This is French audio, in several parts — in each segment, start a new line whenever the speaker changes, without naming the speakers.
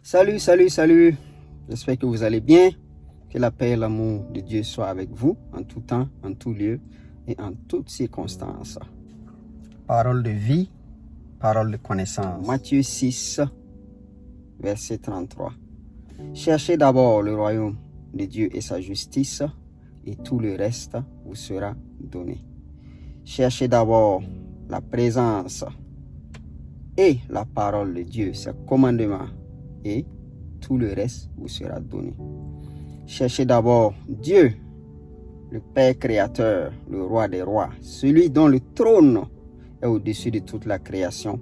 Salut, salut, salut. J'espère que vous allez bien. Que la paix et l'amour de Dieu soient avec vous en tout temps, en tout lieu et en toutes circonstances. Parole de vie, parole de connaissance. Matthieu 6, verset 33. Cherchez d'abord le royaume de Dieu et sa justice, et tout le reste vous sera donné. Cherchez d'abord la présence et la parole de Dieu, ses commandements, et tout le reste vous sera donné. Cherchez d'abord Dieu, le Père créateur, le roi des rois, celui dont le trône est au-dessus de toute la création.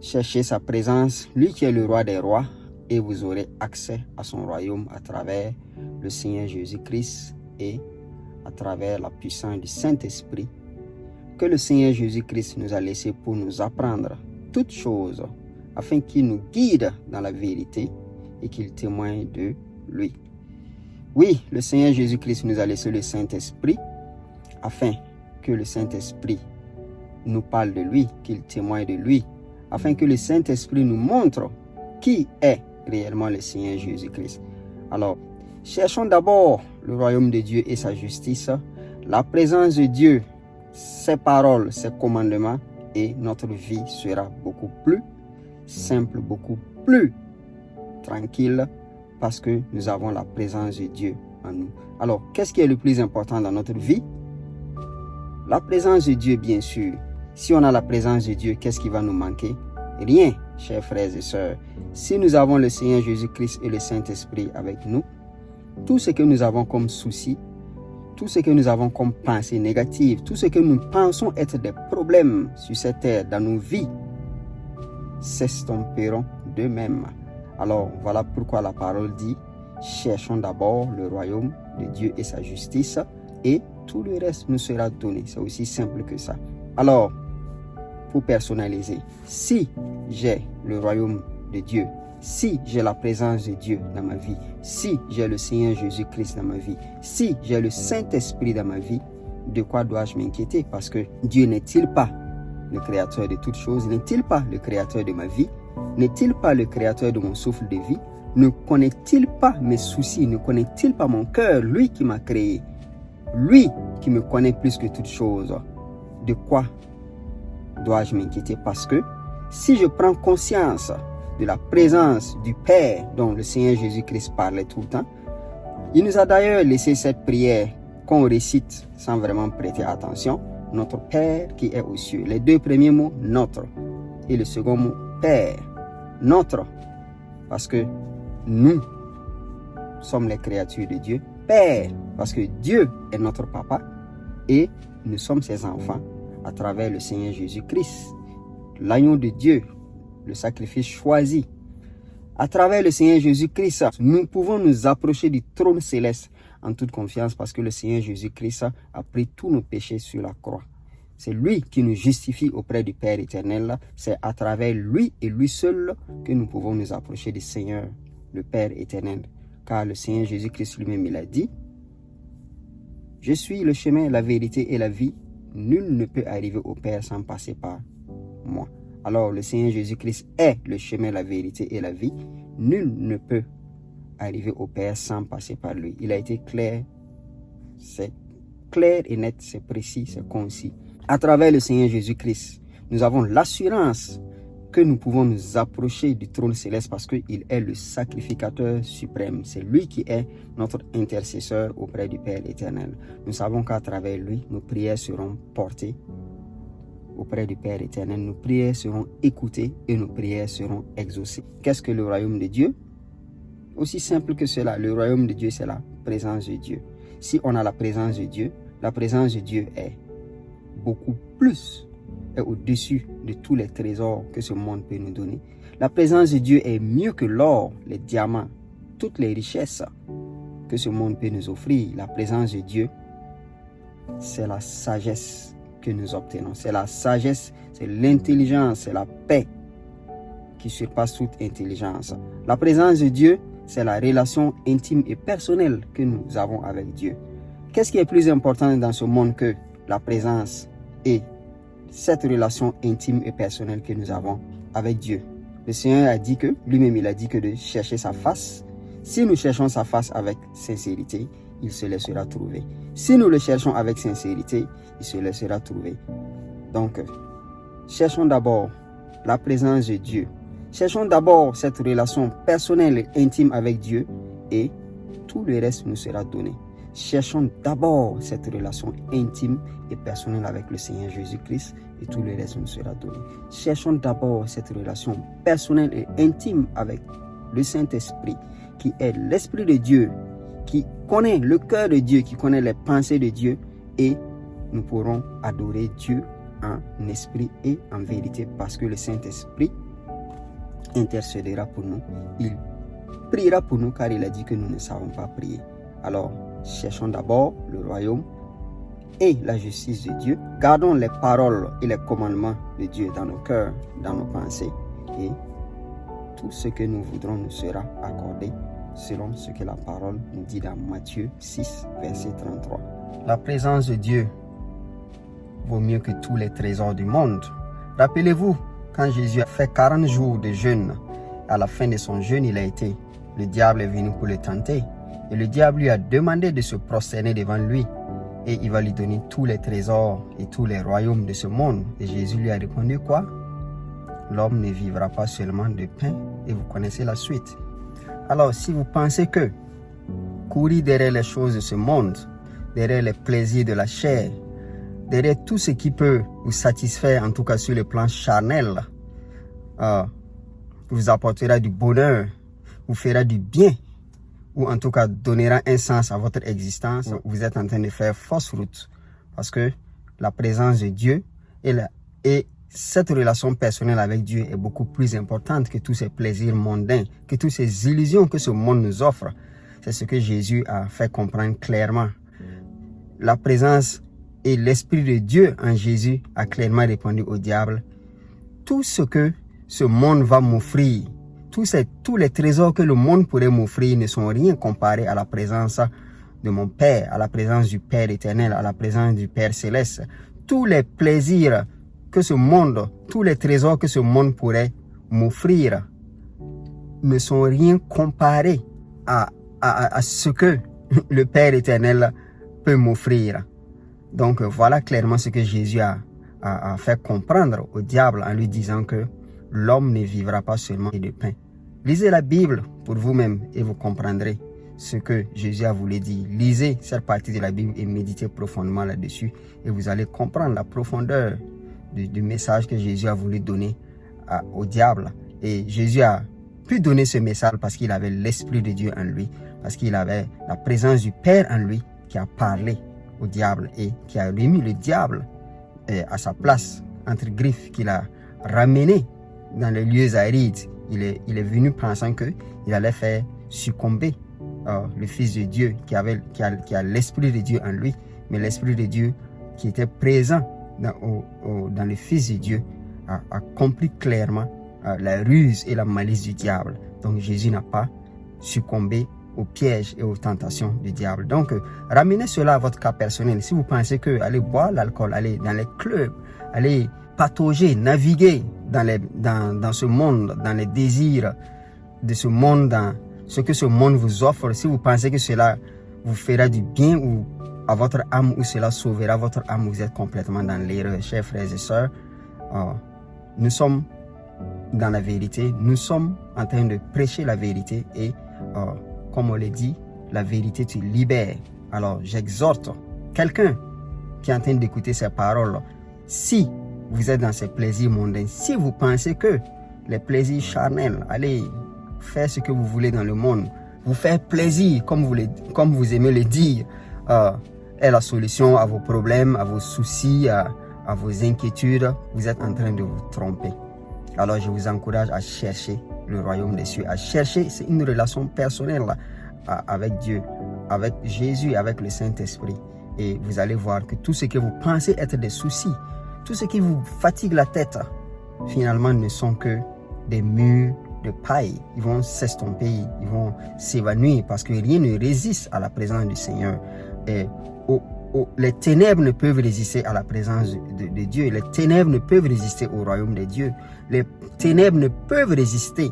Cherchez sa présence, lui qui est le roi des rois, et vous aurez accès à son royaume à travers le Seigneur Jésus-Christ et à travers la puissance du Saint-Esprit que le Seigneur Jésus-Christ nous a laissé pour nous apprendre toutes choses afin qu'il nous guide dans la vérité et qu'il témoigne de lui. Oui, le Seigneur Jésus-Christ nous a laissé le Saint-Esprit afin que le Saint-Esprit nous parle de lui, qu'il témoigne de lui, afin que le Saint-Esprit nous montre qui est réellement le Seigneur Jésus-Christ. Alors, cherchons d'abord le royaume de Dieu et sa justice, la présence de Dieu, ses paroles, ses commandements, et notre vie sera beaucoup plus simple, beaucoup plus tranquille, parce que nous avons la présence de Dieu en nous. Alors, qu'est-ce qui est le plus important dans notre vie? La présence de Dieu, bien sûr. Si on a la présence de Dieu, qu'est-ce qui va nous manquer? Rien, chers frères et sœurs. Si nous avons le Seigneur Jésus-Christ et le Saint-Esprit avec nous, tout ce que nous avons comme souci, tout ce que nous avons comme pensée négative, tout ce que nous pensons être des problèmes sur cette terre, dans nos vies, s'estomperont d'eux-mêmes. Alors, voilà pourquoi la parole dit, cherchons d'abord le royaume de Dieu et sa justice, et tout le reste nous sera donné. C'est aussi simple que ça. Alors, pour personnaliser, si j'ai le royaume de Dieu, si j'ai la présence de Dieu dans ma vie, si j'ai le Seigneur Jésus-Christ dans ma vie, si j'ai le Saint-Esprit dans ma vie, de quoi dois-je m'inquiéter? Parce que Dieu n'est-il pas le créateur de toutes choses? N'est-il pas le créateur de ma vie? N'est-il pas le créateur de mon souffle de vie? Ne connaît-il pas mes soucis? Ne connaît-il pas mon cœur? Lui qui m'a créé, lui qui me connaît plus que toutes choses. De quoi dois-je m'inquiéter? Parce que si je prends conscience de la présence du Père dont le Seigneur Jésus-Christ parlait tout le temps, il nous a d'ailleurs laissé cette prière qu'on récite sans vraiment prêter attention. Notre Père qui est aux cieux. Les deux premiers mots, notre, et le second mot, Père. Notre, parce que nous sommes les créatures de Dieu. Père, parce que Dieu est notre papa et nous sommes ses enfants à travers le Seigneur Jésus-Christ, l'agneau de Dieu, le sacrifice choisi. À travers le Seigneur Jésus-Christ, nous pouvons nous approcher du trône céleste en toute confiance parce que le Seigneur Jésus-Christ a pris tous nos péchés sur la croix. C'est lui qui nous justifie auprès du Père éternel. C'est à travers lui et lui seul que nous pouvons nous approcher du Seigneur, le Père éternel. Car le Seigneur Jésus-Christ lui-même, il a dit, « Je suis le chemin, la vérité et la vie. Nul ne peut arriver au Père sans passer par moi. » Alors, le Seigneur Jésus-Christ est le chemin, la vérité et la vie. Nul ne peut arriver au Père sans passer par lui. Il a été clair, c'est clair et net, c'est précis, c'est concis. À travers le Seigneur Jésus-Christ, nous avons l'assurance que nous pouvons nous approcher du trône céleste parce qu'il est le sacrificateur suprême. C'est lui qui est notre intercesseur auprès du Père éternel. Nous savons qu'à travers lui, nos prières seront portées auprès du Père éternel. Nos prières seront écoutées et nos prières seront exaucées. Qu'est-ce que le royaume de Dieu? Aussi simple que cela, le royaume de Dieu, c'est la présence de Dieu. Si on a la présence de Dieu est beaucoup plus, est au-dessus de tous les trésors que ce monde peut nous donner. La présence de Dieu est mieux que l'or, les diamants, toutes les richesses que ce monde peut nous offrir. La présence de Dieu, c'est la sagesse que nous obtenons. C'est la sagesse, c'est l'intelligence, c'est la paix qui surpasse toute intelligence. La présence de Dieu, c'est la relation intime et personnelle que nous avons avec Dieu. Qu'est-ce qui est plus important dans ce monde que la présence et cette relation intime et personnelle que nous avons avec Dieu? Le Seigneur a dit que, lui-même il a dit que de chercher sa face. Si nous cherchons sa face avec sincérité, il se laissera trouver. Si nous le cherchons avec sincérité, il se laissera trouver. Donc, cherchons d'abord la présence de Dieu. Cherchons d'abord cette relation personnelle et intime avec Dieu et tout le reste nous sera donné. Cherchons d'abord cette relation intime et personnelle avec le Seigneur Jésus-Christ et tout le reste nous sera donné. Cherchons d'abord cette relation personnelle et intime avec le Saint-Esprit qui est l'Esprit de Dieu, qui connaît le cœur de Dieu, qui connaît les pensées de Dieu et nous pourrons adorer Dieu en esprit et en vérité parce que le Saint-Esprit intercédera pour nous. Il priera pour nous car il a dit que nous ne savons pas prier. Alors, cherchons d'abord le royaume et la justice de Dieu. Gardons les paroles et les commandements de Dieu dans nos cœurs, dans nos pensées et tout ce que nous voudrons nous sera accordé selon ce que la parole nous dit dans Matthieu 6, verset 33. La présence de Dieu vaut mieux que tous les trésors du monde. Rappelez-vous, quand Jésus a fait 40 jours de jeûne, à la fin de son jeûne, le diable est venu pour le tenter. Et le diable lui a demandé de se prosterner devant lui. Et il va lui donner tous les trésors et tous les royaumes de ce monde. Et Jésus lui a répondu quoi? L'homme ne vivra pas seulement de pain. Et vous connaissez la suite. Alors, si vous pensez que courir derrière les choses de ce monde, derrière les plaisirs de la chair, derrière tout ce qui peut vous satisfaire, en tout cas sur le plan charnel, vous apportera du bonheur, vous fera du bien, ou en tout cas donnera un sens à votre existence, vous êtes en train de faire fausse route. Parce que la présence de Dieu et cette relation personnelle avec Dieu est beaucoup plus importante que tous ces plaisirs mondains, que toutes ces illusions que ce monde nous offre. C'est ce que Jésus a fait comprendre clairement. La présence et l'Esprit de Dieu en Jésus a clairement répondu au diable. Tout ce que ce monde va m'offrir, tous les trésors que le monde pourrait m'offrir ne sont rien comparés à la présence de mon Père, à la présence du Père éternel, à la présence du Père céleste. Tous les plaisirs que ce monde, tous les trésors que ce monde pourrait m'offrir ne sont rien comparés à ce que le Père éternel peut m'offrir. Donc voilà clairement ce que Jésus a fait comprendre au diable en lui disant que l'homme ne vivra pas seulement de pain. Lisez la Bible pour vous-même et vous comprendrez ce que Jésus a voulu dire. Lisez cette partie de la Bible et méditez profondément là-dessus et vous allez comprendre la profondeur du message que Jésus a voulu donner au diable. Et Jésus a pu donner ce message parce qu'il avait l'Esprit de Dieu en lui, parce qu'il avait la présence du Père en lui qui a parlé au diable et qui a remis le diable à sa place entre griffes, qu'il a ramené dans les lieux arides. Il est venu pensant qu'il allait faire succomber le Fils de Dieu qui a l'Esprit de Dieu en lui, mais l'Esprit de Dieu qui était présent dans le Fils de Dieu a compris clairement la ruse et la malice du diable. Donc Jésus n'a pas succombé aux pièges et aux tentations du diable. Donc ramenez cela à votre cas personnel. Si vous pensez que aller boire l'alcool, aller dans les clubs, aller patauger, naviguer dans ce monde, dans les désirs de ce monde, dans ce que ce monde vous offre, si vous pensez que cela vous fera du bien ou à votre âme ou cela sauvera votre âme, vous êtes complètement dans l'erreur. Chers frères et sœurs, nous sommes dans la vérité, nous sommes en train de prêcher la vérité et comme on l'a dit, la vérité te libère. Alors j'exhorte quelqu'un qui est en train d'écouter ces paroles, si vous êtes dans ces plaisirs mondains, si vous pensez que les plaisirs charnels, allez faire ce que vous voulez dans le monde, vous faire plaisir comme vous aimez le dire, est la solution à vos problèmes, à vos soucis, à vos inquiétudes, vous êtes en train de vous tromper. Alors je vous encourage à chercher le royaume des cieux, à chercher une relation personnelle avec Dieu, avec Jésus, avec le Saint-Esprit. Et vous allez voir que tout ce que vous pensez être des soucis, tout ce qui vous fatigue la tête, finalement ne sont que des murs de paille. Ils vont s'estomper, ils vont s'évanouir parce que rien ne résiste à la présence du Seigneur. Et les ténèbres ne peuvent résister à la présence de Dieu. Les ténèbres ne peuvent résister au royaume de Dieu. Les ténèbres ne peuvent résister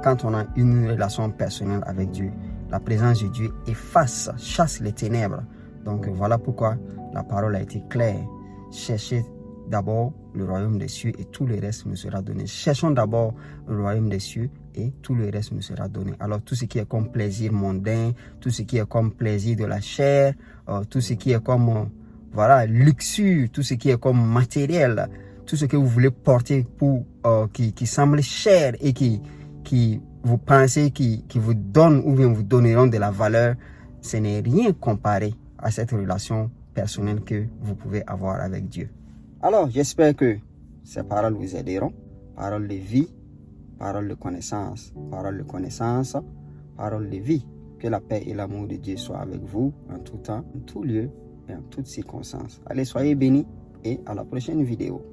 quand on a une relation personnelle avec Dieu. La présence de Dieu efface, chasse les ténèbres. Donc voilà pourquoi la parole a été claire. Cherchez d'abord le royaume des cieux et tout le reste nous sera donné. Cherchons d'abord le royaume des cieux et tout le reste nous sera donné. Alors tout ce qui est comme plaisir mondain, tout ce qui est comme plaisir de la chair, tout ce qui est comme voilà, luxure, tout ce qui est comme matériel, tout ce que vous voulez porter pour qui semble cher et qui vous pensez qui vous donne ou bien vous donneront de la valeur, ce n'est rien comparé à cette relation personnelle que vous pouvez avoir avec Dieu. Alors, j'espère que ces paroles vous aideront. Paroles de vie, paroles de connaissance, paroles de connaissance, paroles de vie. Que la paix et l'amour de Dieu soient avec vous en tout temps, en tout lieu et en toutes circonstances. Allez, soyez bénis et à la prochaine vidéo.